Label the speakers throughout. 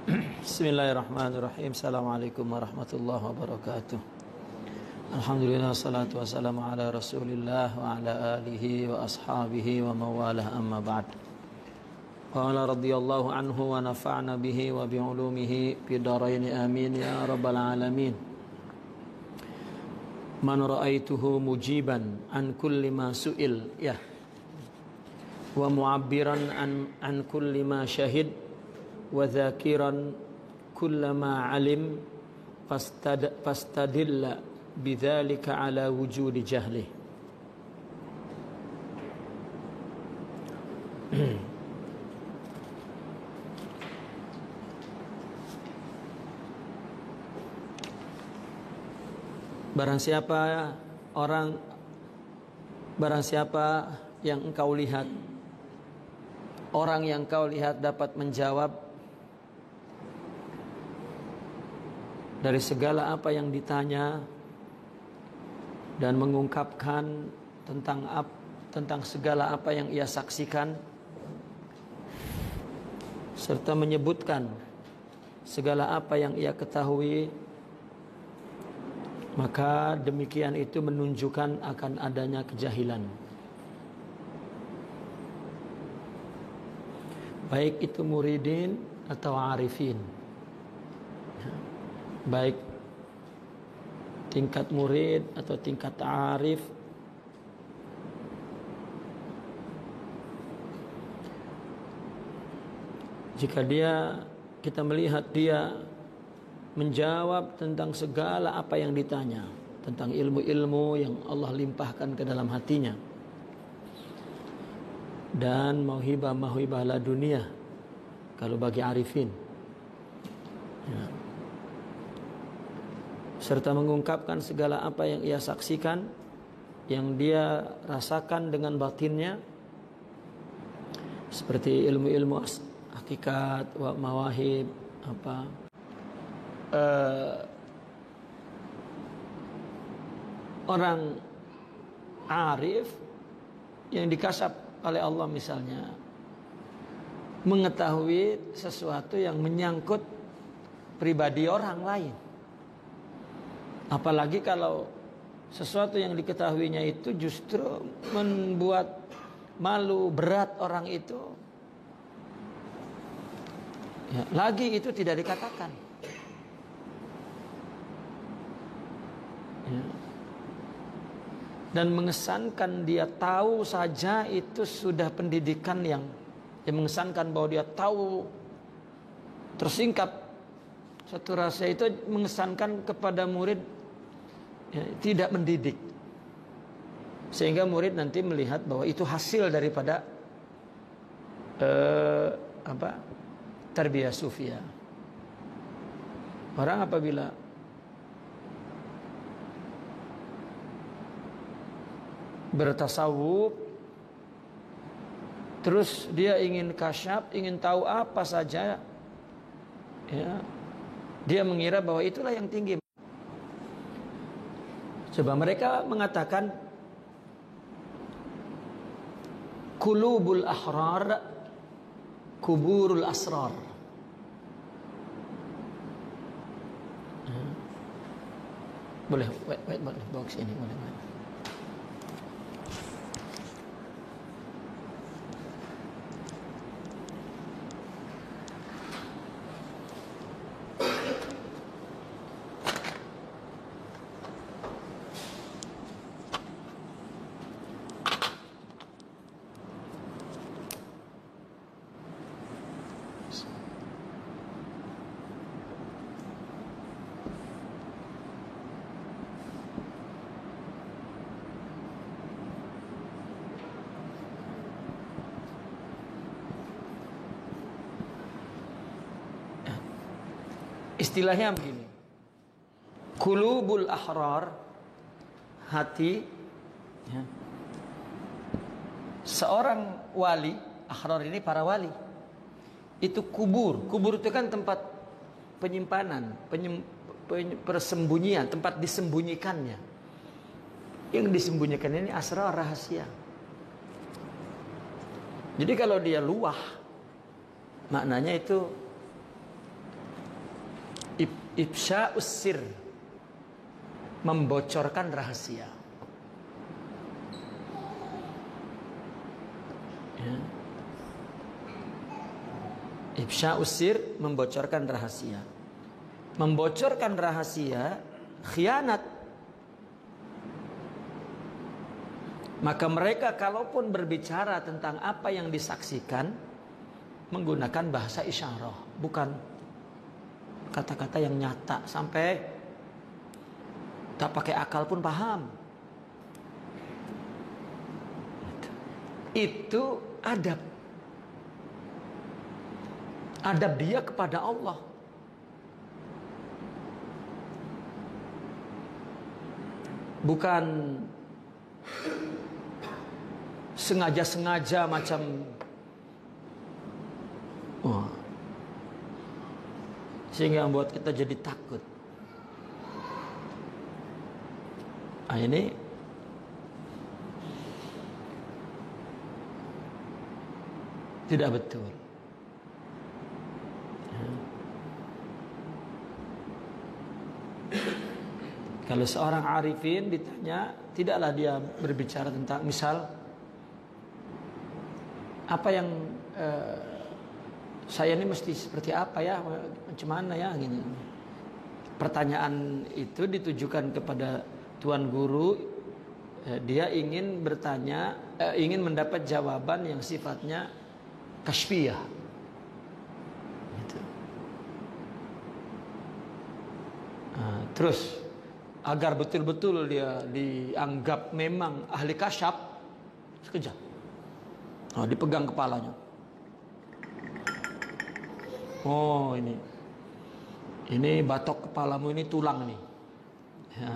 Speaker 1: Bismillahirrahmanirrahim. Assalamualaikum warahmatullahi wabarakatuh. Alhamdulillah, salatu wassalamu ala rasulillah wa ala alihi wa ashabihi wa mawalah, amma ba'd. Qala radiyallahu anhu wa nafa'na bihi wa bi'ulumihi bidaraini amin ya rabbal alamin. Man ra'aituhu mujiban an kulli ma su'il ya wa mu'abbiran an kulli ma syahid wa dhakiran kullama alim fastadilla bidzalika ala wujudi jahli. Barang siapa yang engkau lihat, orang yang kau lihat dapat menjawab dari segala apa yang ditanya dan mengungkapkan tentang segala apa yang ia saksikan, serta menyebutkan segala apa yang ia ketahui, maka demikian itu menunjukkan akan adanya kejahilan, baik itu muridin atau arifin, baik tingkat murid atau tingkat arif. Jika kita melihat dia menjawab tentang segala apa yang ditanya, tentang ilmu-ilmu yang Allah limpahkan ke dalam hatinya, dan mauhibah ladunia kalau bagi arifin, ya, serta mengungkapkan segala apa yang ia saksikan, yang dia rasakan dengan batinnya, seperti ilmu-ilmu hakikat, mawahib, orang arif yang dikasab oleh Allah misalnya mengetahui sesuatu yang menyangkut pribadi orang lain. Apalagi kalau sesuatu yang diketahuinya itu justru membuat malu berat orang itu, ya, lagi itu tidak dikatakan, ya. Dan mengesankan dia tahu saja itu sudah pendidikan yang mengesankan bahwa dia tahu tersingkap satu rahasia, itu mengesankan kepada murid, ya, tidak mendidik, sehingga murid nanti melihat bahwa itu hasil daripada tarbiyah sufia. Orang apabila bertasawuf, terus dia ingin kasyaf, ingin tahu apa saja, ya, dia mengira bahwa itulah yang tinggi. Coba mereka mengatakan kulubul ahrar kuburul asrar. Boleh, boleh bawa ke sini, boleh. Istilahnya begini, kulubul ahrar, hati, ya, seorang wali. Ahrar ini para wali, itu kubur. Kubur itu kan tempat penyimpanan, persembunyian, tempat disembunyikannya. Yang disembunyikan ini asrar, rahasia. Jadi kalau dia luah, maknanya itu Ifsya'us sir, membocorkan rahasia. Ya. Ifsya'us sir, membocorkan rahasia. Membocorkan rahasia khianat. Maka mereka kalaupun berbicara tentang apa yang disaksikan menggunakan bahasa isyarah, bukan kata-kata yang nyata sampai tak pakai akal pun paham. Itu adab. Adab dia kepada Allah. Bukan sengaja-sengaja macam sehingga membuat kita jadi takut. Ini tidak betul. Kalau seorang arifin ditanya, tidaklah dia berbicara tentang misal apa yang saya ini mesti seperti apa ya, macam mana ya, gini. Pertanyaan itu ditujukan kepada tuan guru. Dia ingin bertanya, ingin mendapat jawaban yang sifatnya kasyfiyah. Gitu. Terus agar betul-betul dia dianggap memang ahli kasyaf, sekejap. Dipegang kepalanya. Oh, ini batok kepalamu, ini tulang nih. Ya.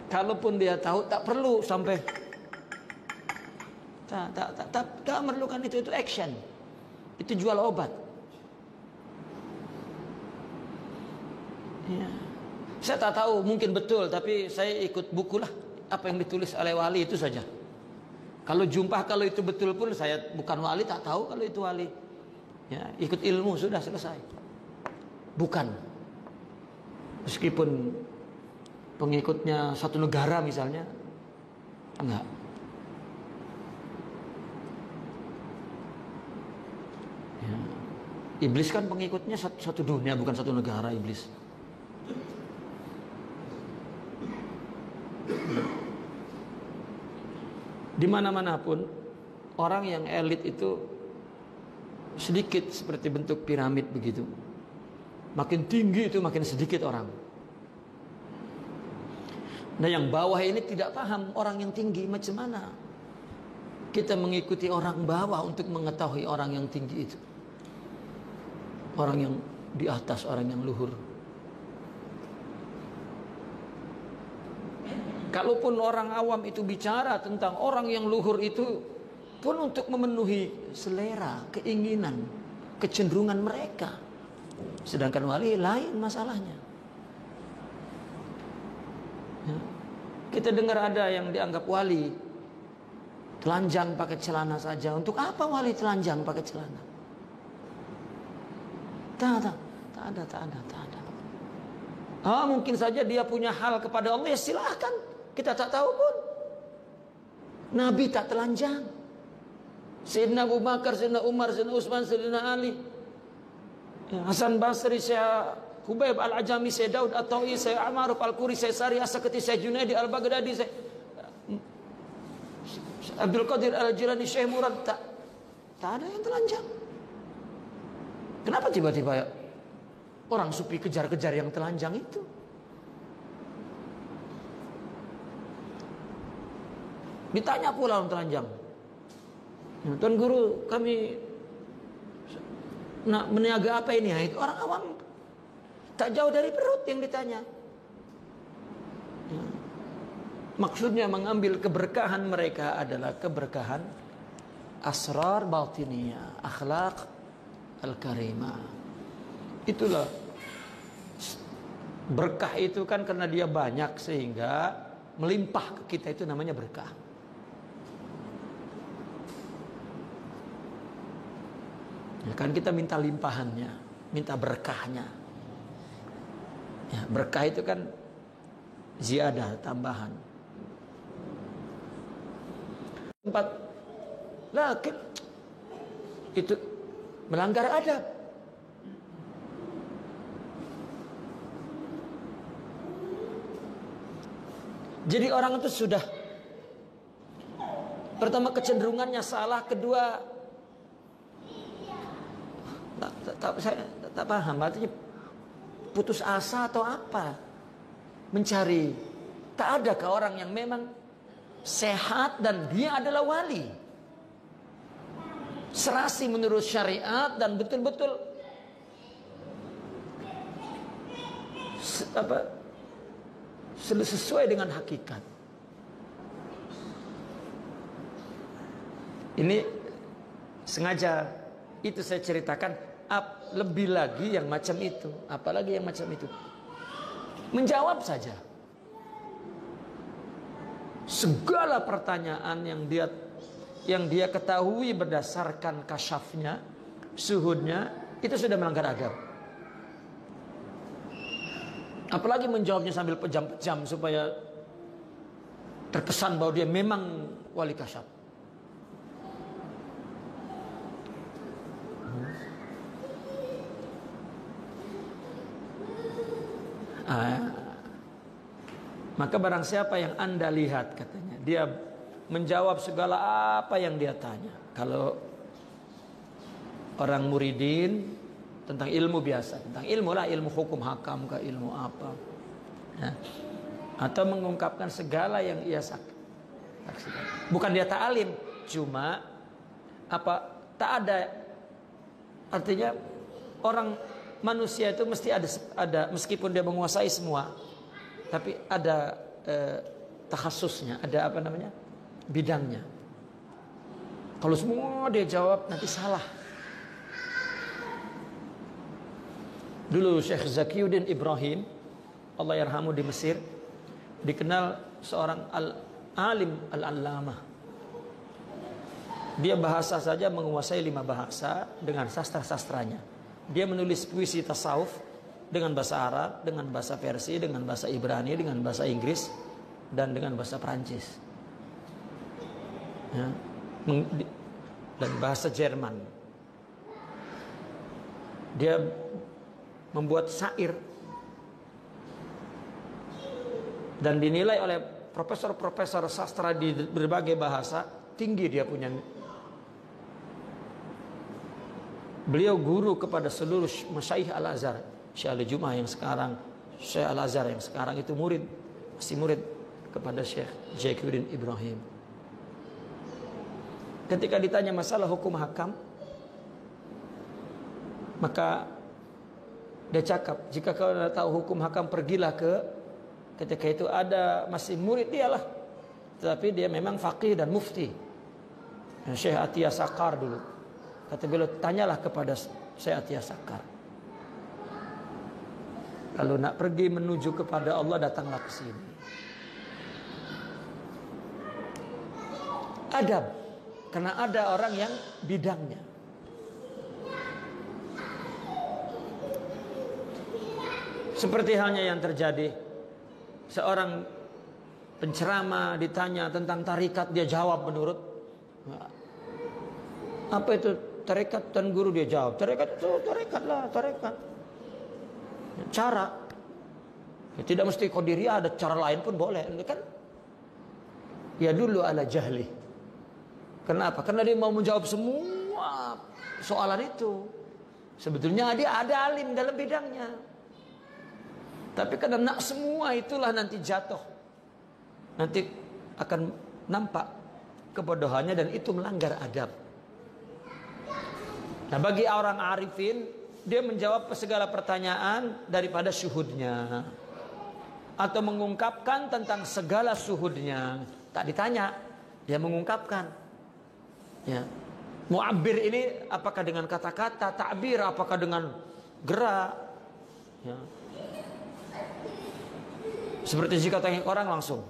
Speaker 1: Kalaupun dia tahu, tak perlu sampai tak memerlukan itu action. Itu jual obat. Ya. Saya tak tahu, mungkin betul, tapi saya ikut buku lah. Apa yang ditulis oleh wali itu saja. Kalau jumpa, kalau itu betul pun saya bukan wali, tak tahu kalau itu wali. Ya, ikut ilmu sudah selesai. Bukan. Meskipun pengikutnya satu negara misalnya, enggak. Ya. Iblis kan pengikutnya satu dunia, bukan satu negara. Iblis. Di mana-mana pun orang yang elit itu sedikit seperti bentuk piramid begitu. Makin tinggi itu makin sedikit orang. Nah, yang bawah ini tidak paham orang yang tinggi macam mana. Kita mengikuti orang bawah untuk mengetahui orang yang tinggi itu. Orang yang di atas, orang yang luhur. Kalaupun orang awam itu bicara tentang orang yang luhur itu pun untuk memenuhi selera, keinginan, kecenderungan mereka. Sedangkan wali lain masalahnya. Ya. Kita dengar ada yang dianggap wali telanjang pakai celana saja. Untuk apa wali telanjang pakai celana? Tak ada. Mungkin saja dia punya hal kepada Allah, ya silahkan. Kita tak tahu pun. Nabi tak telanjang. Sayyidina Abu Bakar, Sayyidina Umar, Sayyidina Utsman, Sayyidina Ali, Hasan Basri, Syekh Hubaib Al-Ajami, Syekh Daud At-Tawi, Syekh Amaruf Al-Quri, Syekh Sari As-Sakati, Syekh Junaidi Al-Baghdadi, Syekh Abdul Qadir Al-Jilani, Syekh Murad, tak ada yang telanjang. Kenapa tiba-tiba orang sufi kejar-kejar yang telanjang itu? Ditanya pula orang telanjang. Tuan guru, kami nak meniaga apa ini? Itu orang awam, tak jauh dari perut yang ditanya. Maksudnya mengambil keberkahan mereka adalah keberkahan asrar batiniyah, akhlak al-karimah. Itulah berkah itu kan karena dia banyak sehingga melimpah ke kita, itu namanya berkah. Ya kan kita minta limpahannya, minta berkahnya. Ya, berkah itu kan ziyadah, tambahan. Empat, lakin itu melanggar adab. Jadi orang itu sudah, pertama kecenderungannya salah, kedua saya tak paham artinya putus asa atau apa, mencari. Tak adakah orang yang memang sehat dan dia adalah wali, serasi menurut syariat dan betul-betul sesuai dengan hakikat. Ini sengaja itu saya ceritakan, lebih lagi yang macam itu, apalagi yang macam itu. Menjawab saja segala pertanyaan yang dia ketahui berdasarkan kasyafnya, suhudnya, itu sudah melanggar adab. Apalagi menjawabnya sambil pejam-pejam supaya terkesan bahwa dia memang wali kasyaf. Maka barang siapa yang Anda lihat, katanya, dia menjawab segala apa yang dia tanya. Kalau orang muridin tentang ilmu biasa, tentang ilmu lah, ilmu hukum hakam ke ilmu apa, ya. Atau mengungkapkan segala yang ia saksikan. Bukan dia ta'alim, cuma tak ada, artinya orang manusia itu mesti ada meskipun dia menguasai semua, tapi ada takhasusnya, ada bidangnya. Kalau semua dia jawab nanti salah. Dulu Syekh Zakiyuddin Ibrahim, Allah yarhamu, di Mesir, dikenal seorang alim al-allamah. Dia bahasa saja menguasai 5 bahasa dengan sastra-sastranya. Dia menulis puisi tasawuf dengan bahasa Arab, dengan bahasa Persia, dengan bahasa Ibrani, dengan bahasa Inggris, dan dengan bahasa Perancis, ya, dan bahasa Jerman. Dia membuat syair dan dinilai oleh profesor-profesor sastra di berbagai bahasa. Tinggi dia punya. Beliau guru kepada seluruh masyaikh Al-Azhar. Syekh Al-Jum'ah yang sekarang, Syekh Al-Azhar yang sekarang itu masih murid kepada Syekh Zakiyuddin Ibrahim. Ketika ditanya masalah hukum hakam, maka dia cakap, jika kau tahu hukum hakam, pergilah ketika itu ada masih murid dialah, tetapi dia memang faqih dan mufti, Syekh Atiyah Sakar dulu. Kata beliau, tanyalah kepada Syekh Atiyah Sakar. Kalau nak pergi menuju kepada Allah, datanglah ke sini. Adab, karena ada orang yang bidangnya. Seperti halnya yang terjadi, seorang penceramah ditanya tentang tarikat, dia jawab menurut apa itu tarekat, dan guru dia jawab, tarekat itu tarekat lah, tarekat. Cara, ya, tidak mesti qadiriyah, ada cara lain pun boleh, kan? Ya dulu ala jahli. Kenapa? Karena dia mau menjawab semua soalan itu. Sebetulnya dia ada alim dalam bidangnya, tapi karena nak semua itulah nanti jatuh, nanti akan nampak kebodohannya, dan itu melanggar adab. Nah, bagi orang arifin, dia menjawab segala pertanyaan daripada syuhudnya, atau mengungkapkan tentang segala syuhudnya. Tak ditanya, dia mengungkapkan. Ya. Mu'abbir ini apakah dengan kata-kata, ta'bir apakah dengan gerak. Ya. Seperti jika tanya orang langsung.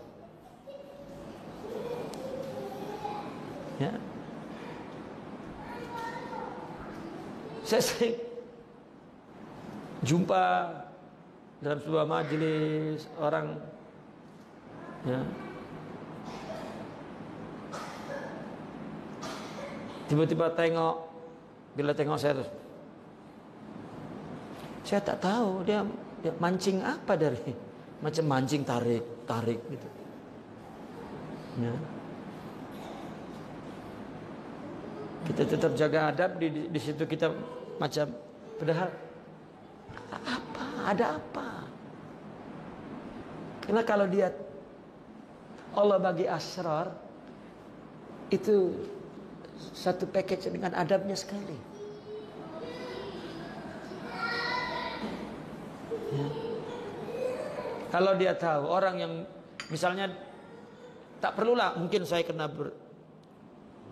Speaker 1: Ya. Saya sering jumpa dalam sebuah majelis orang, ya, tiba-tiba bila tengok saya terus, saya tak tahu dia mancing apa dari, macam mancing tarik gitu. Ya. Kita tetap jaga adab di situ, kita macam padahal ada apa? Karena kalau dia Allah bagi asrar itu satu package dengan adabnya sekali. Ya. Kalau dia tahu orang yang misalnya tak perlulah mungkin saya kena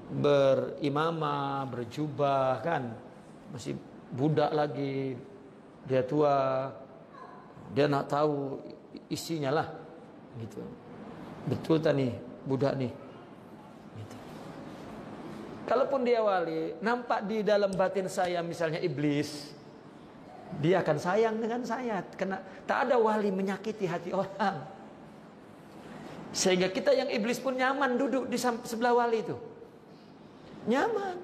Speaker 1: berimamah, berjubah kan, masih budak lagi, dia tua, dia nak tahu isinya lah, gitu. Betul tak nih budak nih, gitu. Kalaupun dia wali, nampak di dalam batin saya misalnya iblis, dia akan sayang dengan saya, karena tak ada wali menyakiti hati orang. Sehingga kita yang iblis pun nyaman duduk di sebelah wali itu. Nyaman.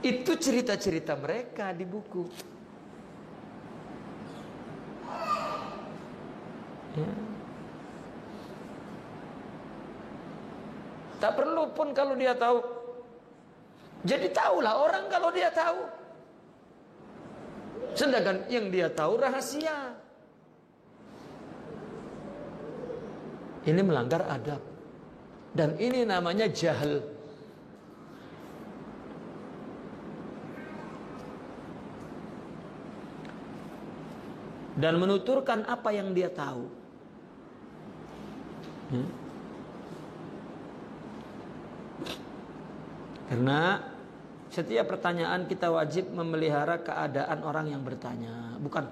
Speaker 1: Itu cerita-cerita mereka di buku. Ya. Tak perlu pun kalau dia tahu. Jadi tahulah orang kalau dia tahu. Sedangkan yang dia tahu rahasia. Ini melanggar adab. Dan ini namanya jahil. Dan menuturkan apa yang dia tahu. Karena setiap pertanyaan kita wajib memelihara keadaan orang yang bertanya. Bukan,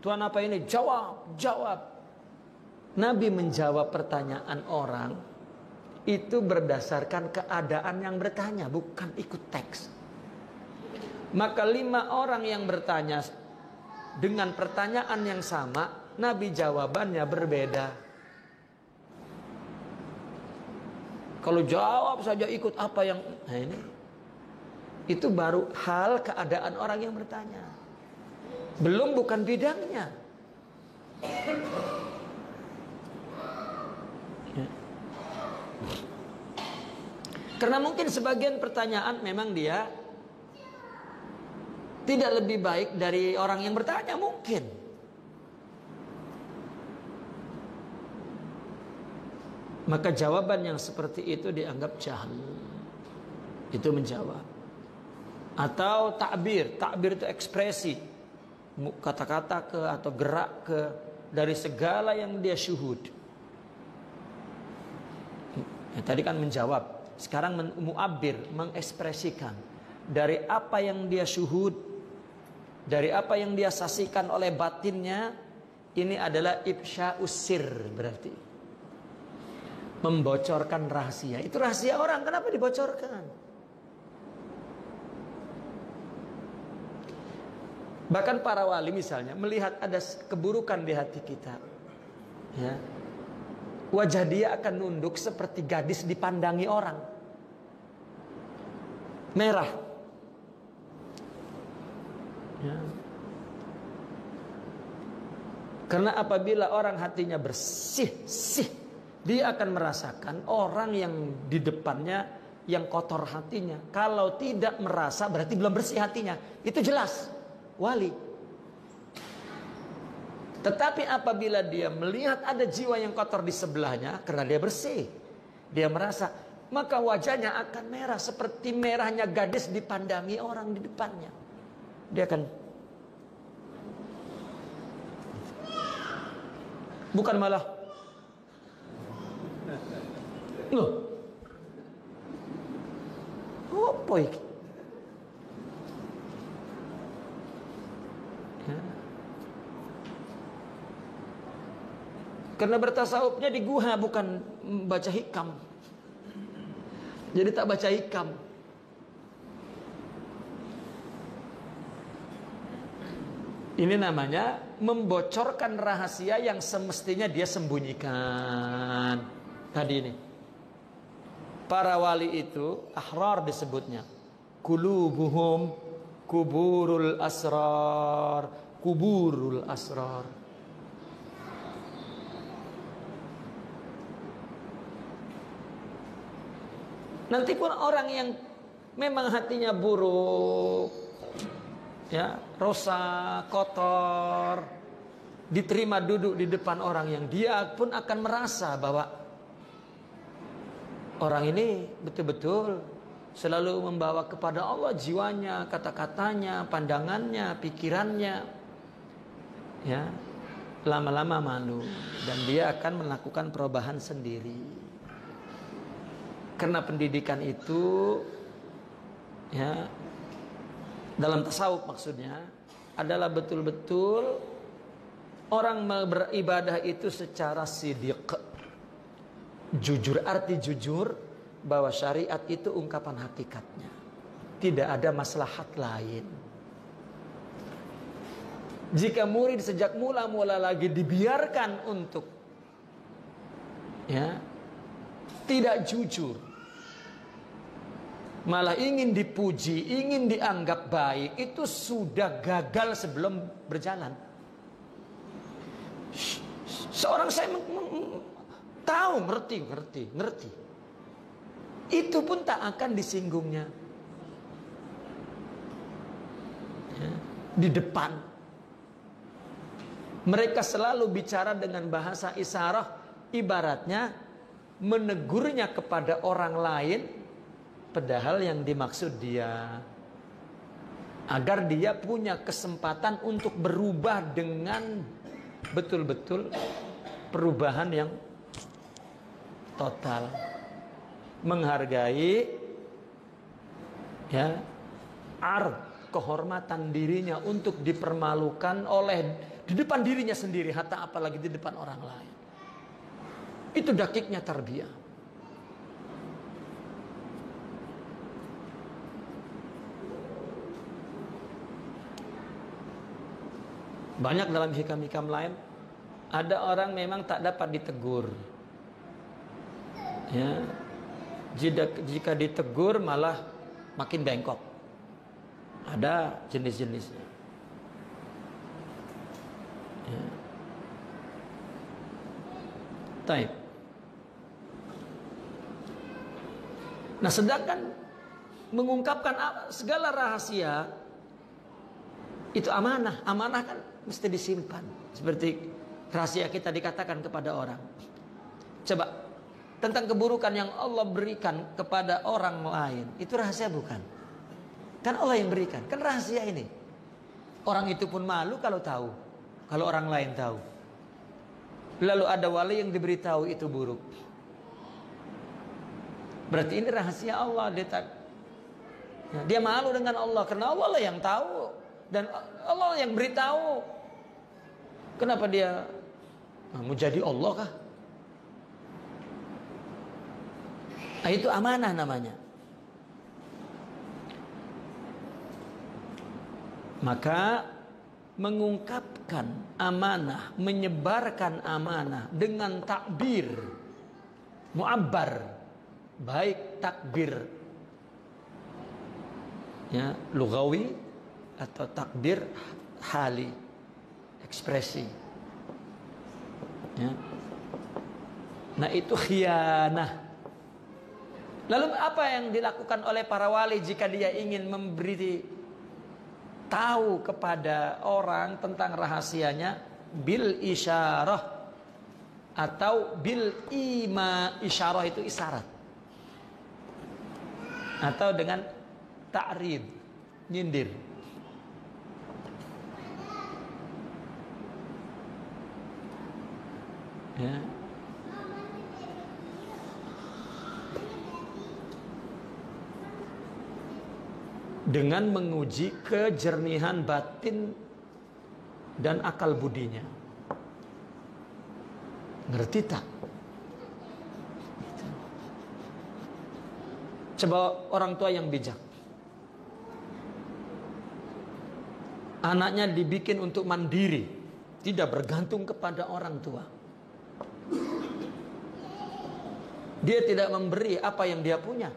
Speaker 1: Tuhan apa ini? Jawab. Nabi menjawab pertanyaan orang itu berdasarkan keadaan yang bertanya, bukan ikut teks. Maka 5 orang yang bertanya dengan pertanyaan yang sama, Nabi jawabannya berbeda. Kalau jawab saja ikut apa yang, nah ini, itu baru hal keadaan orang yang bertanya. Belum bukan bidangnya. Karena mungkin sebagian pertanyaan memang dia tidak lebih baik dari orang yang bertanya, mungkin. Maka jawaban yang seperti itu dianggap jahil. Itu menjawab. Atau takbir itu ekspresi, kata-kata ke atau gerak ke dari segala yang dia syuhud. Ya, tadi kan menjawab. Sekarang mu'abbir, mengekspresikan dari apa yang dia syuhud, dari apa yang dia saksikan oleh batinnya. Ini adalah ifsya'us sir, berarti membocorkan rahasia. Itu rahasia orang, kenapa dibocorkan? Bahkan para wali misalnya melihat ada keburukan di hati kita, ya, wajah dia akan nunduk seperti gadis dipandangi orang, merah. Ya. Karena apabila orang hatinya bersih, dia akan merasakan orang yang di depannya yang kotor hatinya. Kalau tidak merasa berarti belum bersih hatinya. Itu jelas wali. Tetapi apabila dia melihat ada jiwa yang kotor di sebelahnya, karena dia bersih, dia merasa, maka wajahnya akan merah seperti merahnya gadis dipandangi orang di depannya. Dia akan, bukan malah, loh, apa ini? Karena bertasawufnya di guha, bukan baca hikam. Jadi tak baca hikam. Ini namanya membocorkan rahasia yang semestinya dia sembunyikan. Tadi ini. Para wali itu ahrar disebutnya. Qulubuhum kuburul asrar. Kuburul asrar. Nanti pun orang yang memang hatinya buruk, ya, rosak, kotor, diterima duduk di depan orang yang dia pun akan merasa bahwa orang ini betul-betul selalu membawa kepada Allah jiwanya, kata-katanya, pandangannya, pikirannya. Ya, lama-lama malu dan dia akan melakukan perubahan sendiri. Karena pendidikan itu, ya, dalam tasawuf maksudnya adalah betul-betul orang beribadah itu secara sidiq, jujur, arti jujur bahwa syariat itu ungkapan hakikatnya, tidak ada maslahat lain. Jika murid sejak mula-mula lagi dibiarkan untuk, ya, tidak jujur, malah ingin dipuji, ingin dianggap baik, itu sudah gagal sebelum berjalan. Seorang saya tahu, ngerti. Itu pun tak akan disinggungnya, ya, di depan. Mereka selalu bicara dengan bahasa isyarah, ibaratnya menegurnya kepada orang lain, padahal yang dimaksud dia, agar dia punya kesempatan untuk berubah dengan betul-betul perubahan yang total, menghargai, ya, kehormatan dirinya untuk dipermalukan oleh di depan dirinya sendiri, hatta apalagi di depan orang lain. Itu dakiknya tarbiyah. Banyak dalam hikam-hikam lain, ada orang memang tak dapat ditegur, ya, jika ditegur malah makin bengkok. Ada jenis-jenisnya, ya. Taib. Nah, sedangkan mengungkapkan segala rahasia itu amanah. Amanah kan mesti disimpan. Seperti rahasia kita dikatakan kepada orang. Coba, tentang keburukan yang Allah berikan kepada orang lain, itu rahasia bukan? Kan Allah yang berikan, kan rahasia ini. Orang itu pun malu kalau tahu, kalau orang lain tahu. Lalu ada wali yang diberitahu itu buruk. Berarti ini rahasia Allah. Dia malu dengan Allah karena Allah lah yang tahu dan Allah yang beritahu. Kenapa dia mau jadi Allah kah? Nah, itu amanah namanya. Maka mengungkapkan amanah, menyebarkan amanah dengan takbir mu'abbar, baik takbir, ya, lugawi atau takbir hali, ekspresi, ya. Nah, itu khianah. Lalu apa yang dilakukan oleh para wali jika dia ingin memberi tahu kepada orang tentang rahasianya? Bil isyarah atau bil ima. Isyarah itu isyarat, atau dengan ta'rid, nyindir. Ya. Dengan menguji kejernihan batin dan akal budinya. Ngerti tak? Coba orang tua yang bijak. Anaknya dibikin untuk mandiri, tidak bergantung kepada orang tua. Dia tidak memberi apa yang dia punya,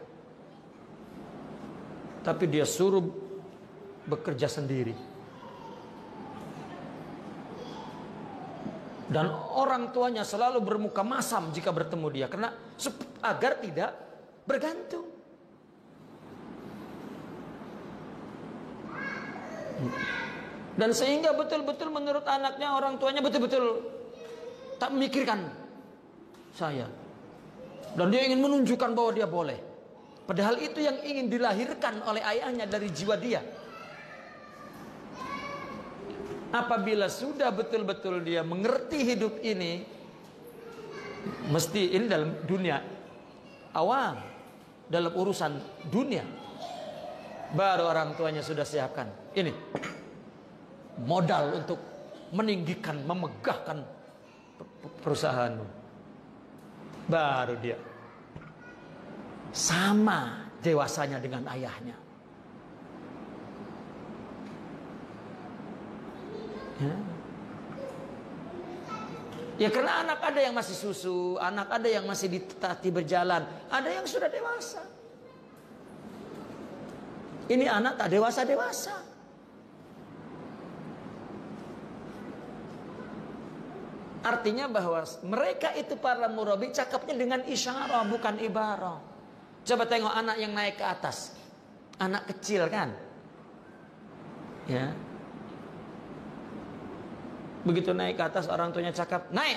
Speaker 1: tapi dia suruh bekerja sendiri. Dan orang tuanya selalu bermuka masam jika bertemu dia, karena agar tidak bergantung. Dan sehingga betul-betul menurut anaknya, orang tuanya betul-betul tak memikirkan saya. Dan dia ingin menunjukkan bahwa dia boleh. Padahal itu yang ingin dilahirkan oleh ayahnya dari jiwa dia. Apabila sudah betul-betul dia mengerti hidup ini, mesti ini dalam dunia awam, dalam urusan dunia, baru orang tuanya sudah siapkan ini modal untuk meninggikan, memegahkan perusahaanmu. Baru dia sama dewasanya dengan ayahnya. Ya karena anak ada yang masih susu, anak ada yang masih ditati berjalan, ada yang sudah dewasa. Ini anak tak dewasa-dewasa. Artinya bahwa mereka itu para murabi cakapnya dengan isyarah, bukan ibarah. Coba tengok anak yang naik ke atas, anak kecil kan, ya. Begitu naik ke atas, orang tuanya cakap naik,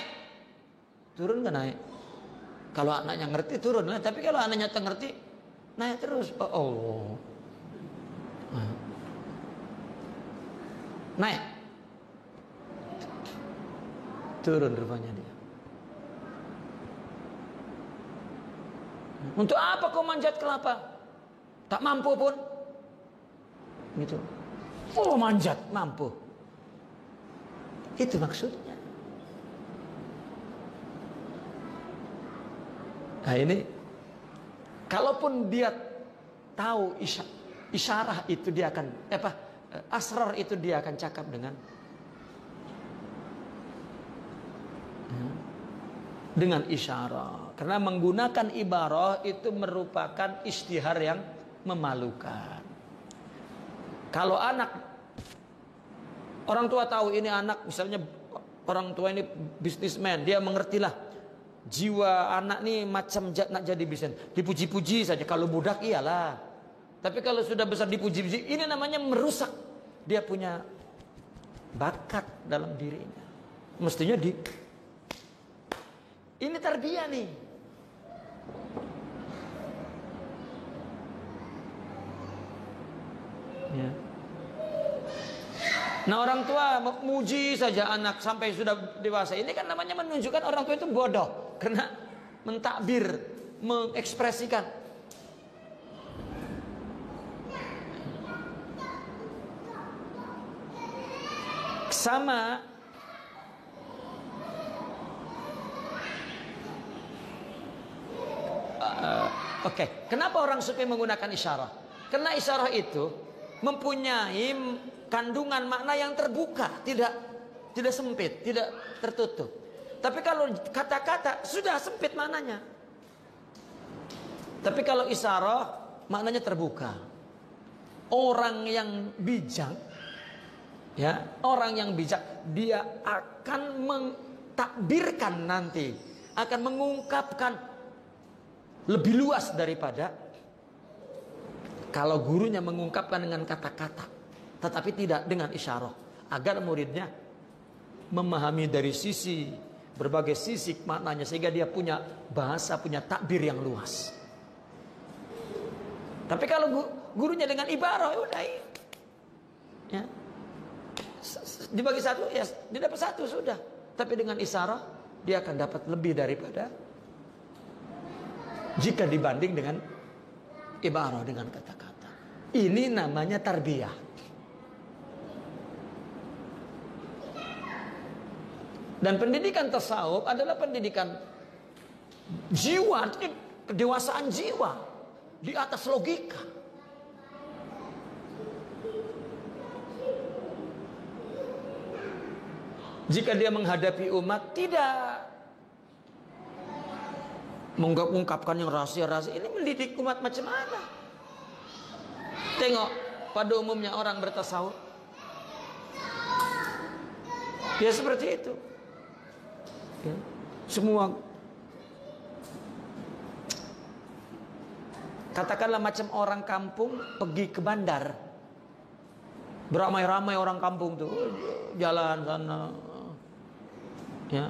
Speaker 1: turun ke naik. Kalau anaknya ngerti turun lah, tapi kalau anaknya tak ngerti naik terus. Oh. Naik, turun rupanya dia. Untuk apa kau manjat kelapa? Tak mampu pun. Gitu. Oh manjat, mampu. Itu maksudnya. Nah ini, kalaupun dia tahu isyarah itu dia akan, asrar itu dia akan cakap dengan isyarah. Karena menggunakan ibarah itu merupakan istihar yang memalukan. Kalau anak, orang tua tahu ini anak, misalnya orang tua ini bisnismen, dia mengertilah jiwa anak nih macam nak jadi bisnis, dipuji-puji saja. Kalau budak iyalah, tapi kalau sudah besar dipuji-puji, ini namanya merusak dia punya bakat dalam dirinya. Mestinya ini tarbiyah nih. Ya. Nah orang tua memuji saja anak sampai sudah dewasa. Ini kan namanya menunjukkan orang tua itu bodoh. Karena mentakbir, mengekspresikan. Sama Oke. Kenapa orang sufi menggunakan isyarah? Karena isyarah itu mempunyai kandungan makna yang terbuka, tidak sempit, tidak tertutup. Tapi kalau kata-kata sudah sempit maknanya. Tapi kalau isyarah maknanya terbuka. Orang yang bijak, ya, orang yang bijak dia akan mentakbirkan nanti, akan mengungkapkan lebih luas daripada kalau gurunya mengungkapkan dengan kata-kata, tetapi tidak dengan isyarah, agar muridnya memahami dari sisi berbagai sisi maknanya, sehingga dia punya bahasa, punya takbir yang luas. Tapi kalau gurunya dengan ibarah, udah ya, dibagi satu, ya dia dapat satu sudah. Tapi dengan isyarah dia akan dapat lebih daripada jika dibanding dengan ibarah, dengan kata-kata. Ini namanya tarbiyah. Dan pendidikan tasawuf adalah pendidikan jiwa, kedewasaan jiwa di atas logika. Jika dia menghadapi umat, tidak mengungkapkan yang rahasia-rahasia. Ini mendidik umat macam mana? Tengok pada umumnya orang bertasawuf, ya seperti itu ya. Semua katakanlah macam orang kampung pergi ke bandar, beramai-ramai orang kampung tuh jalan sana ya,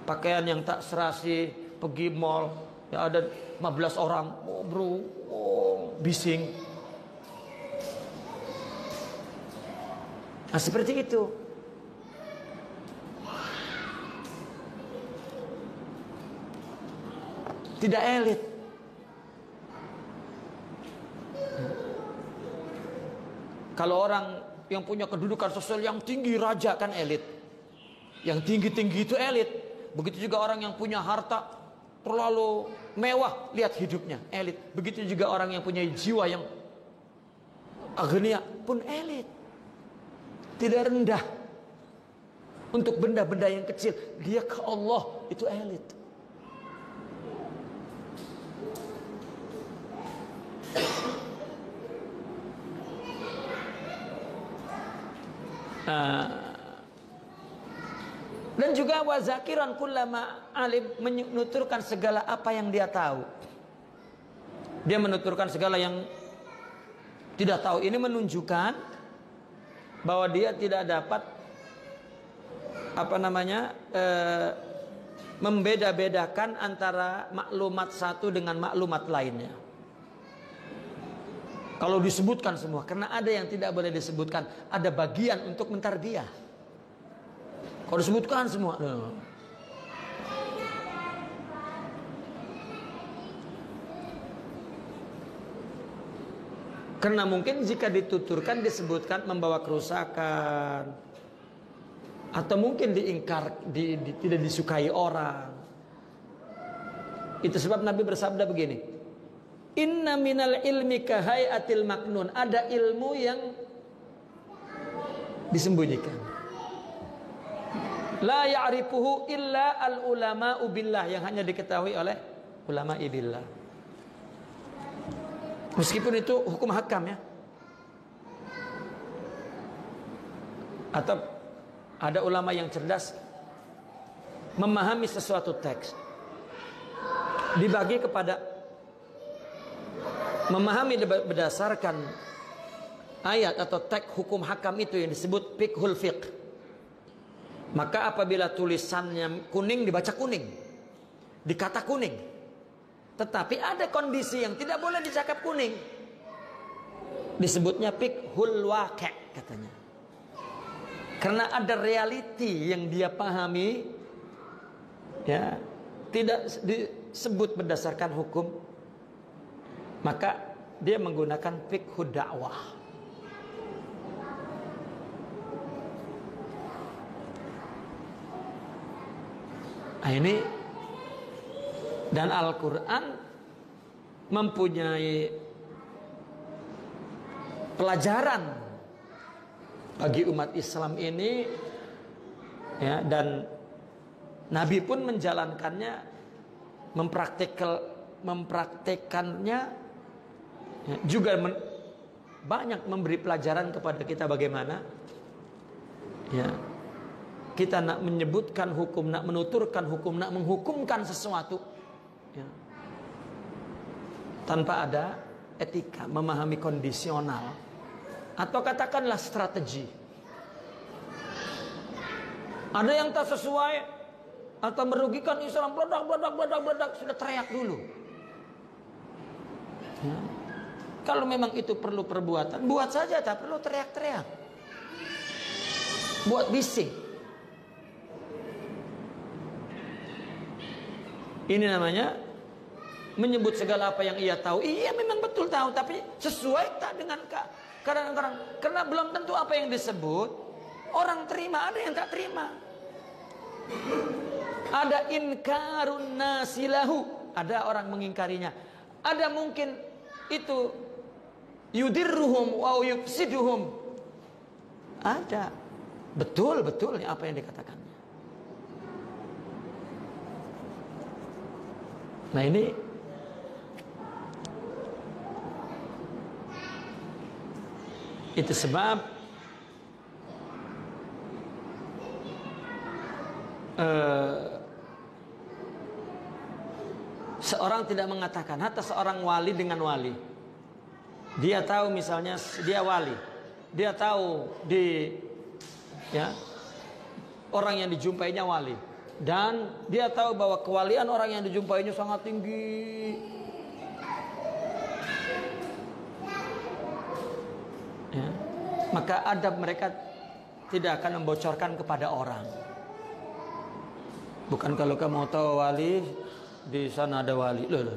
Speaker 1: pakaian yang tak serasi, pergi mall ya, ada 15 orang, oh bro, oh, bising. Nah seperti itu. Tidak elit. Kalau orang yang punya kedudukan sosial yang tinggi, raja, kan elit. Yang tinggi-tinggi itu elit. Begitu juga orang yang punya harta terlalu mewah, lihat hidupnya, elit. Begitu juga orang yang punya jiwa yang agnia pun elit. Tidak rendah untuk benda-benda yang kecil. Dia ke Allah, itu elit. Dan juga wazakiran kullama alim, menuturkan segala apa yang dia tahu. Dia menuturkan segala yang tidak tahu. Ini menunjukkan bahwa dia tidak dapat membeda-bedakan antara maklumat satu dengan maklumat lainnya. Kalau disebutkan semua, karena ada yang tidak boleh disebutkan, ada bagian untuk mentarbiah. Kalau disebutkan semua, karena mungkin jika dituturkan, disebutkan, membawa kerusakan, atau mungkin diingkar, tidak disukai orang. Itu sebab Nabi bersabda begini, inna minal ilmi kahayatil maknun. Ada ilmu yang disembunyikan. La ya'rifuhu illa al ulama'u billah, yang hanya diketahui oleh ulama'i billah. Meskipun itu hukum hakam ya. Atau ada ulama yang cerdas memahami sesuatu teks, dibagi kepada memahami berdasarkan ayat atau teks hukum hakam itu yang disebut fiqhul fiqh. Maka apabila tulisannya kuning, dibaca kuning, dikata kuning. Tetapi ada kondisi yang tidak boleh dicakap kuning, disebutnya fiqhul waqi' katanya. Karena ada reality yang dia pahami, ya, tidak disebut berdasarkan hukum, maka dia menggunakan fiqhud dakwah. Nah, ini dan Al-Quran mempunyai pelajaran bagi umat Islam ini ya, dan Nabi pun menjalankannya, mempraktekannya ya, juga banyak memberi pelajaran kepada kita bagaimana ya, kita nak menyebutkan hukum, nak menuturkan hukum, nak menghukumkan sesuatu ya, tanpa ada etika, memahami kondisional atau katakanlah strategi. Ada yang tak sesuai atau merugikan Islam, bledak, sudah teriak dulu ya. Kalau memang itu perlu perbuatan, buat saja, tak perlu teriak-teriak, buat bising. Ini namanya menyebut segala apa yang ia tahu. Iya memang betul tahu, tapi sesuai tak dengan kadang-kadang, karena belum tentu apa yang disebut orang terima, ada yang tak terima. Ada inkarun nasilahu, ada orang mengingkarinya. Ada mungkin itu yudirruhum wa yufsiduhum. Ada betul-betul apa yang dikatakannya. Nah ini itu sebab seorang tidak mengatakan hatta seorang wali dengan wali. Dia tahu misalnya dia wali, dia tahu orang yang dijumpainya wali, dan dia tahu bahwa kewalian orang yang dijumpainya sangat tinggi. Ya. Maka adab mereka tidak akan membocorkan kepada orang. Bukan kalau kamu tahu wali, di sana ada wali. Loh.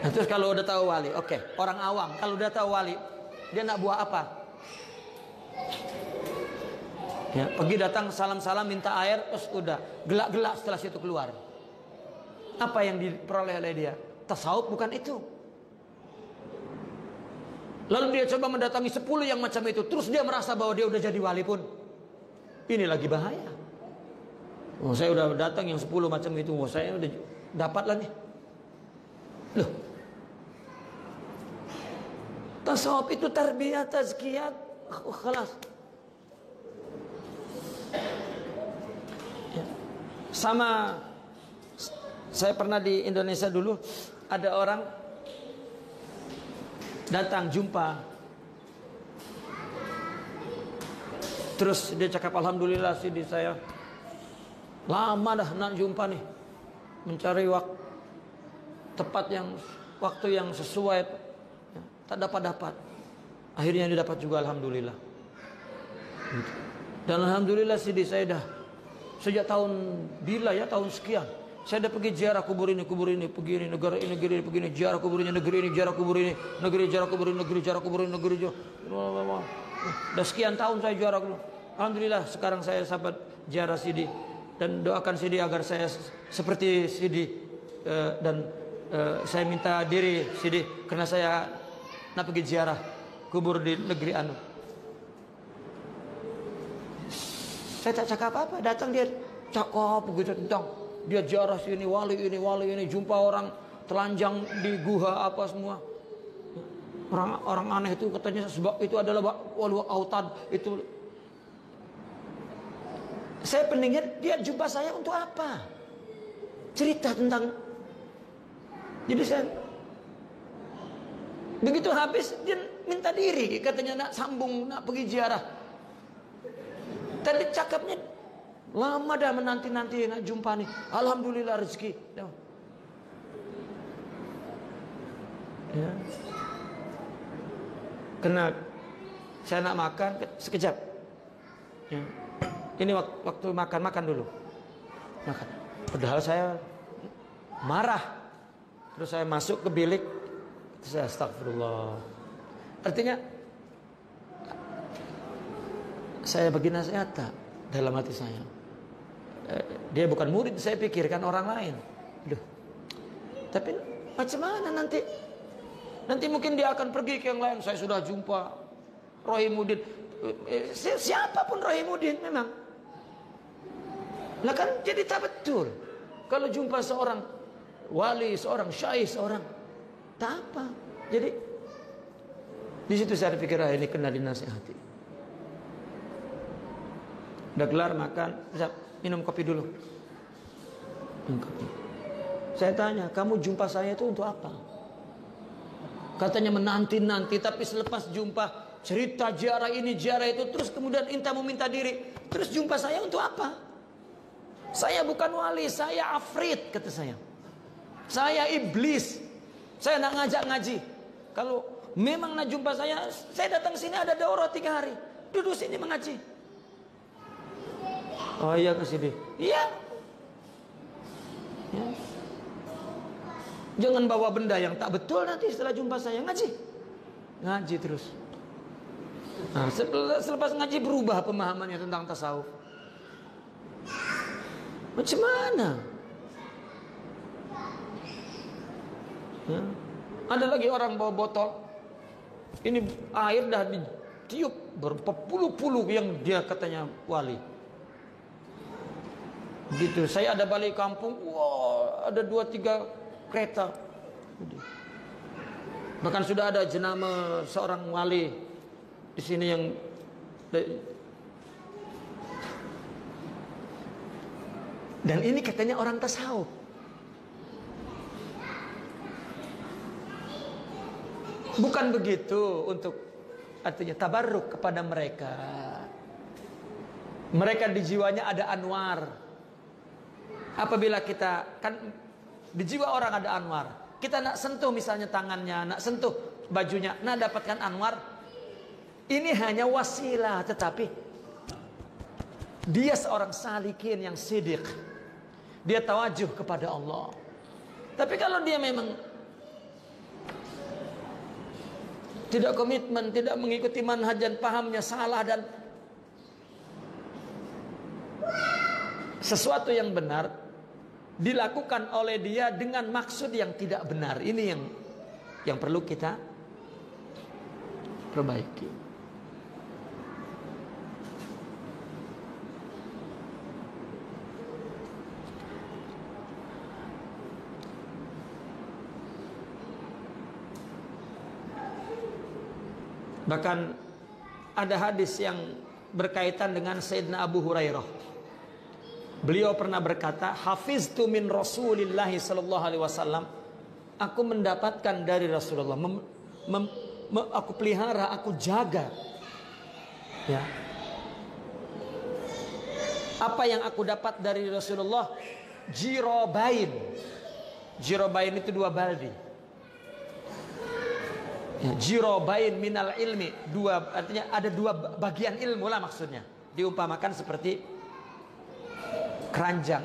Speaker 1: Nah, terus kalau udah tahu wali, oke. Orang awam kalau udah tahu wali, dia nak buat apa? Ya, pergi datang salam-salam minta air, terus udah gelak-gelak setelah situ keluar. Apa yang diperoleh oleh dia? Tasawuf bukan itu. Lalu dia coba mendatangi 10 yang macam itu, terus dia merasa bahwa dia udah jadi wali pun. Ini lagi bahaya. Oh, saya udah datang yang 10 macam itu, saya udah dapat lah nih. Loh. Tasawuf itu tarbiyah, tazkiyah, khalas. Ya. Sama saya pernah di Indonesia dulu, ada orang datang jumpa, terus dia cakap alhamdulillah sih di saya lama dah nak jumpa nih, mencari waktu yang sesuai, ya, tak dapat. Akhirnya dia dapat juga alhamdulillah. Dan alhamdulillah sih di saya dah sejak tahun tahun sekian. Saya dah pergi ziarah kubur ini, pergi ini, negara ini, negeri ini, pergi ini, ziarah kubur ini, negeri ini, ziarah kubur ini, negeri, ziarah kubur ini, negeri, ziarah kubur ini, negeri, dah sekian tahun saya ziarah kubur. Alhamdulillah sekarang saya sahabat ziarah Sidi, dan doakan Sidi agar saya seperti Sidi, dan saya minta diri Sidi karena saya nak pergi ziarah kubur di negeri anu. Saya tak cakap apa, datang dia cakap begitu tentang dia ziarah sini, wali ini, jumpa orang telanjang di guha apa semua. Orang aneh itu katanya sebab itu adalah wali autad itu. Saya peningin dia jumpa saya untuk apa? Cerita tentang. Jadi saya begitu habis dia minta diri, katanya nak sambung, nak pergi ziarah. Tadi cakapnya lama dah menanti-nanti nak jumpa nih. Alhamdulillah rezeki. Ya. Kena saya nak makan sekejap. Ya. Ini waktu makan dulu. Makan. Padahal saya marah. Terus saya masuk ke bilik. Terus saya astagfirullah. Artinya saya bagi nasihat tak dalam hati saya. Dia bukan murid, saya pikirkan orang lain. Duh. Tapi macam mana nanti? Nanti mungkin dia akan pergi ke yang lain. Saya sudah jumpa Rohimuddin. Siapapun Rohimuddin memang. Lah kan jadi tak betul. Kalau jumpa seorang wali, seorang syekh, seorang tak apa. Jadi di situ saya pikir ini kena dinasihati. Udah kelar makan, minum kopi dulu. Minum kopi. Saya tanya, kamu jumpa saya itu untuk apa? Katanya menanti-nanti, tapi selepas jumpa cerita ziarah ini, ziarah itu, terus kemudian Inta meminta diri, terus jumpa saya untuk apa? Saya bukan wali, saya afrit, kata saya. Saya iblis. Saya nak ngajak ngaji. Kalau memang nak jumpa saya datang sini ada daurah 3 hari. Duduk sini mengaji. Oh iya ke sini. Iya. Ya. Jangan bawa benda yang tak betul nanti setelah jumpa saya. Ngaji terus. Nah, selepas ngaji berubah pemahamannya tentang tasawuf. Macam mana? Ya. Ada lagi orang bawa botol. Ini air dah ditiup berpuluh-puluh yang dia katanya wali. Begitu saya ada balik kampung, wah ada 2-3 kereta. Bahkan sudah ada jenama seorang wali di sini yang dan ini katanya orang tasawuf. Bukan begitu untuk artinya tabarruk kepada mereka. Mereka di jiwanya ada anwar. Apabila kita kan di jiwa orang ada anwar, kita nak sentuh misalnya tangannya, nak sentuh bajunya, nak dapatkan anwar. Ini hanya wasilah, tetapi dia seorang salikin yang sidik. Dia tawajuh kepada Allah. Tapi kalau dia memang tidak komitmen, tidak mengikuti manhaj dan pahamnya salah dan sesuatu yang benar dilakukan oleh dia dengan maksud yang tidak benar. Ini yang perlu kita perbaiki. Bahkan ada hadis yang berkaitan dengan Sayyidina Abu Hurairah. Beliau pernah berkata, "Hafiztu min Rasulillah sallallahu alaihi wasallam." Aku mendapatkan dari Rasulullah, aku pelihara, aku jaga. Ya. Apa yang aku dapat dari Rasulullah? Jirobain. Jirobain itu 2 baldi. Ya, jirobain minal ilmi, artinya ada 2 bagian ilmu lah maksudnya. Diumpamakan seperti keranjang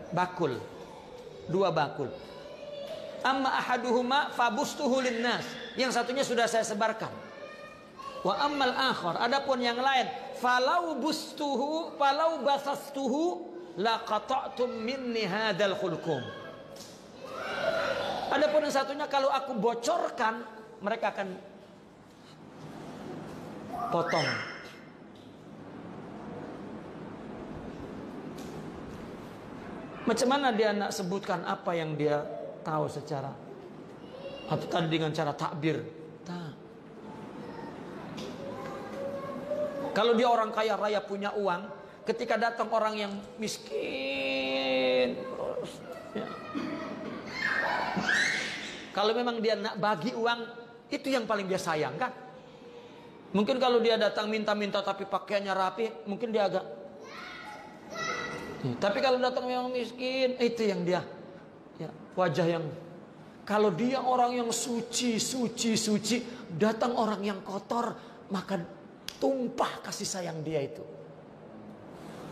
Speaker 1: bakul, 2 bakul. Amma ahaduhuma fabustuhu linnas, yang satunya sudah saya sebarkan. Wa ammal akhar, adapun yang lain, falau basastuhu la qata'tum minni hadzal khulqum. Adapun yang satunya kalau aku bocorkan, mereka akan potong. Macam mana dia nak sebutkan apa yang dia tahu secara atau tadi dengan cara takbir? Kalau dia orang kaya raya punya uang, ketika datang orang yang miskin, ya. Kalau memang dia nak bagi uang, itu yang paling dia sayangkan. Mungkin kalau dia datang minta-minta tapi pakaiannya rapi, mungkin dia agak. Tapi kalau datang yang miskin, itu yang dia, ya, wajah yang. Kalau dia orang yang suci, datang orang yang kotor, maka tumpah kasih sayang dia itu.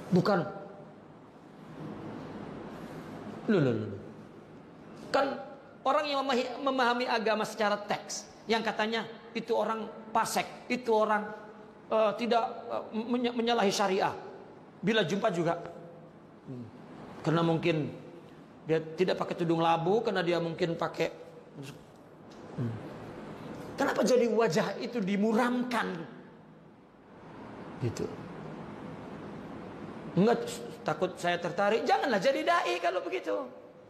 Speaker 1: Bukan. Kan orang yang memahami agama secara teks, yang katanya itu orang fasik, itu orang tidak menyalahi syariah. Bila jumpa juga, karena mungkin dia tidak pakai tudung labu, karena dia mungkin pakai. Kenapa jadi wajah itu dimuramkan? Gitu. Enggak, takut saya tertarik. Janganlah jadi dai kalau begitu.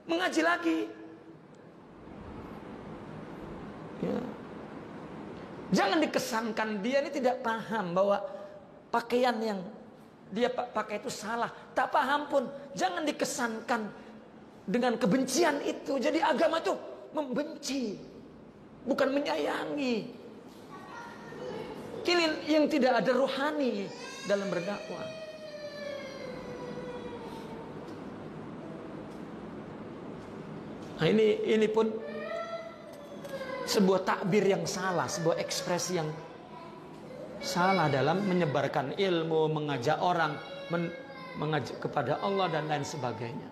Speaker 1: Mengaji lagi. Ya. Jangan dikesankan dia ini tidak paham bahwa pakaian yang dia pakai itu salah. Tak paham pun jangan dikesankan dengan kebencian itu. Jadi agama itu membenci, bukan menyayangi. Ini yang tidak ada rohani dalam berdakwah. Nah, ini pun sebuah takbir yang salah, sebuah ekspresi yang salah dalam menyebarkan ilmu, mengajak orang mengajak kepada Allah dan lain sebagainya.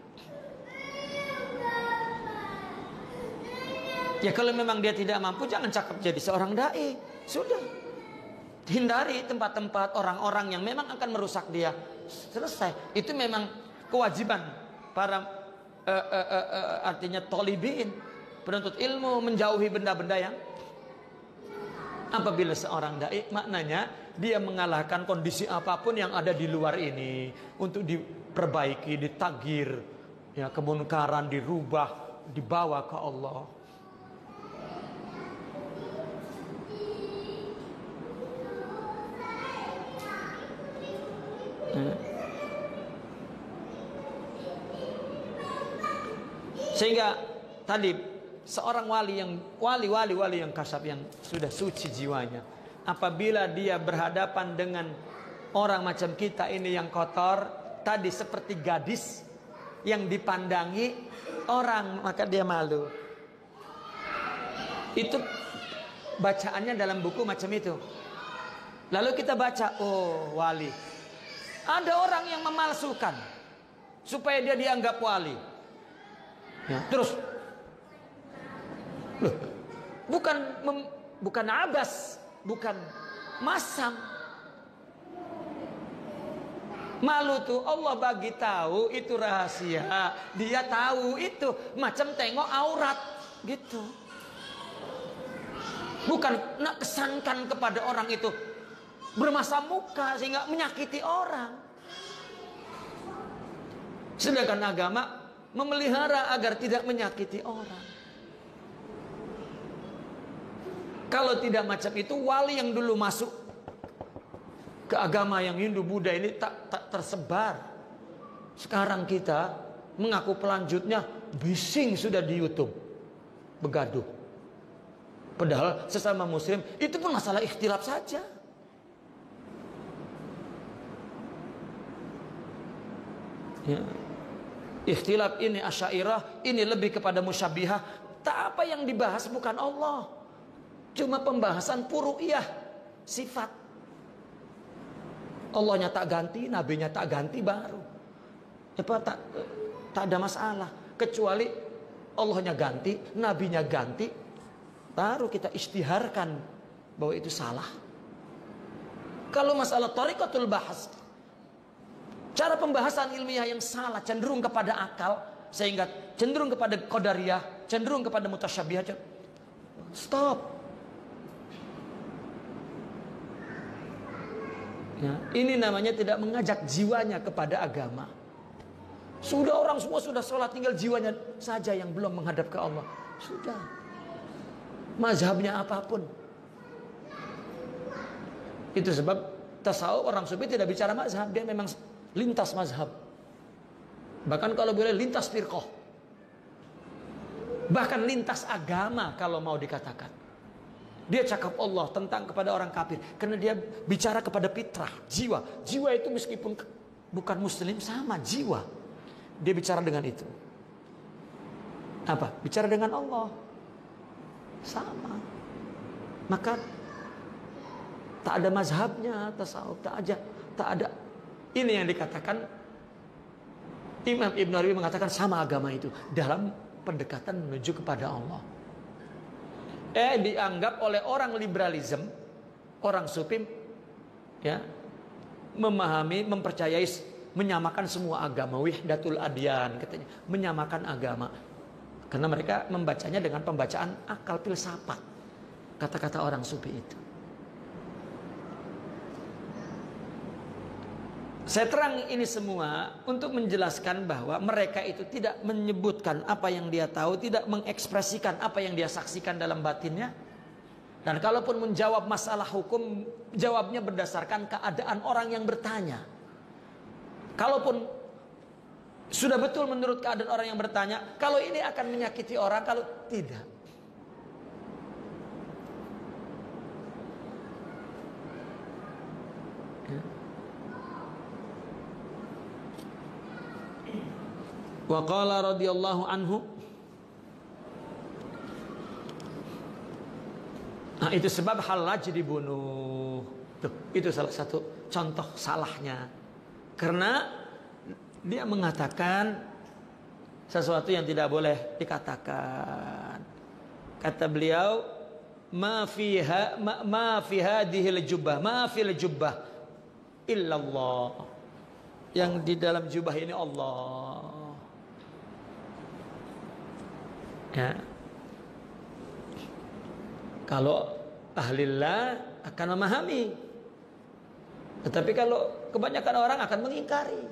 Speaker 1: Ya kalau memang dia tidak mampu, jangan cakap jadi seorang dai. Sudah, hindari tempat-tempat orang-orang yang memang akan merusak dia. Selesai. Itu memang kewajiban para artinya tolibin, penuntut ilmu, menjauhi benda-benda yang Apabila seorang dai, maknanya dia mengalahkan kondisi apapun yang ada di luar ini untuk diperbaiki, ditagir, ya, kemunkaran dirubah, dibawa ke Allah. Sehingga tadi seorang wali yang kasab, yang sudah suci jiwanya, apabila dia berhadapan dengan orang macam kita ini yang kotor, tadi seperti gadis yang dipandangi orang, maka dia malu. Itu bacaannya dalam buku macam itu. Lalu kita baca, oh wali. Ada orang yang memalsukan supaya dia dianggap wali. Ya, terus loh, bukan abas, bukan masam. Malu tuh Allah bagi tahu itu rahasia. Dia tahu itu macam tengok aurat gitu. Bukan nak kesankan kepada orang itu bermasa muka sehingga menyakiti orang. Sedangkan agama memelihara agar tidak menyakiti orang. Kalau tidak macam itu, wali yang dulu masuk ke agama yang Hindu Buddha ini tak tersebar. Sekarang kita mengaku pelanjutnya bising sudah di YouTube, begaduh. Padahal sesama muslim itu pun masalah ikhtilaf saja. Ya. Ikhtilaf ini Asy'ariyah, ini lebih kepada musyabbihah. Tak apa yang dibahas bukan Allah, cuma pembahasan furu'iyah, sifat. Allahnya tak ganti, nabinya tak ganti baru. Tak ada masalah. Kecuali Allahnya ganti, nabinya ganti, baru kita istiharkan bahwa itu salah. Kalau masalah thariqatul bahas, cara pembahasan ilmiah yang salah, cenderung kepada akal, sehingga cenderung kepada qadariyah, cenderung kepada mutasyabihah. Stop. Ya, ini namanya tidak mengajak jiwanya kepada agama. Sudah orang semua sudah sholat, tinggal jiwanya saja yang belum menghadap ke Allah. Sudah. Mazhabnya apapun. Itu sebab tasawuf orang sufi tidak bicara mazhab, dia memang lintas mazhab. Bahkan kalau boleh lintas firqah. Bahkan lintas agama kalau mau dikatakan. Dia cakap Allah tentang kepada orang kafir karena dia bicara kepada fitrah, jiwa. Jiwa itu meskipun bukan muslim sama jiwa. Dia bicara dengan itu. Apa? Bicara dengan Allah. Sama. Maka tak ada mazhabnya tasawuf, tak ada. Ini yang dikatakan Imam Ibn Arabi mengatakan sama agama itu dalam pendekatan menuju kepada Allah. Dianggap oleh orang liberalisme, orang sufi, ya, memahami, mempercayai, menyamakan semua agama, wihdatul adyan katanya, menyamakan agama. Karena mereka membacanya dengan pembacaan akal filsafat, kata-kata orang sufi itu. Saya terang ini semua untuk menjelaskan bahwa mereka itu tidak menyebutkan apa yang dia tahu, tidak mengekspresikan apa yang dia saksikan dalam batinnya. Dan kalaupun menjawab masalah hukum, jawabnya berdasarkan keadaan orang yang bertanya. Kalaupun sudah betul menurut keadaan orang yang bertanya, kalau ini akan menyakiti orang, kalau tidak. Wa qala radhiyallahu anhu. Nah, itu sebab Hallaj dibunuh. Tuh, itu salah satu contoh salahnya. Karena dia mengatakan sesuatu yang tidak boleh dikatakan. Kata beliau, ma fi hadhil jubbah, ma fil jubbah illallah. Yang di dalam jubah ini Allah. Ya. Kalau ahlillah akan memahami. Tetapi kalau kebanyakan orang akan mengingkari.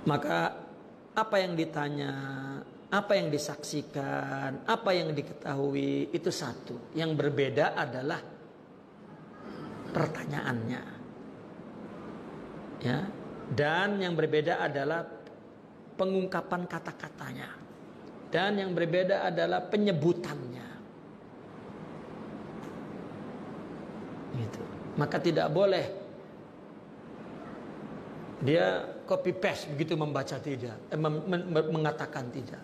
Speaker 1: Maka apa yang ditanya, apa yang disaksikan, apa yang diketahui itu satu. Yang berbeda adalah pertanyaannya. Ya. Dan yang berbeda adalah pengungkapan kata-katanya. Dan yang berbeda adalah penyebutannya. Gitu. Maka tidak boleh dia copy paste begitu membaca tidak, mengatakan tidak.